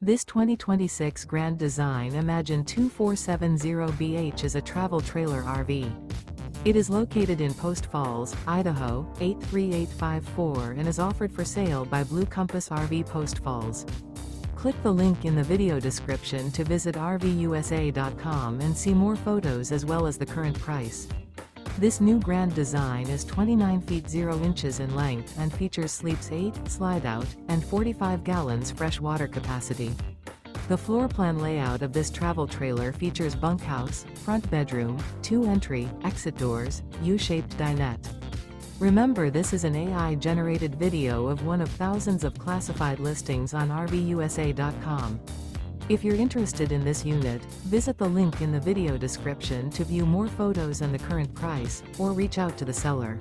This 2026 Grand Design Imagine 2470BH is a travel trailer RV. It is located in Post Falls, Idaho, 83854 and is offered for sale by Blue Compass RV Post Falls. Click the link in the video description to visit RVUSA.com and see more photos as well as the current price. This new Grand Design is 29 feet 0 inches in length and features sleeps 8, slide-out, and 45 gallons fresh water capacity. The floor plan layout of this travel trailer features bunkhouse, front bedroom, 2 entry, exit doors, U-shaped dinette. Remember, this is an AI-generated video of one of thousands of classified listings on RVUSA.com. If you're interested in this unit, visit the link in the video description to view more photos and the current price, or reach out to the seller.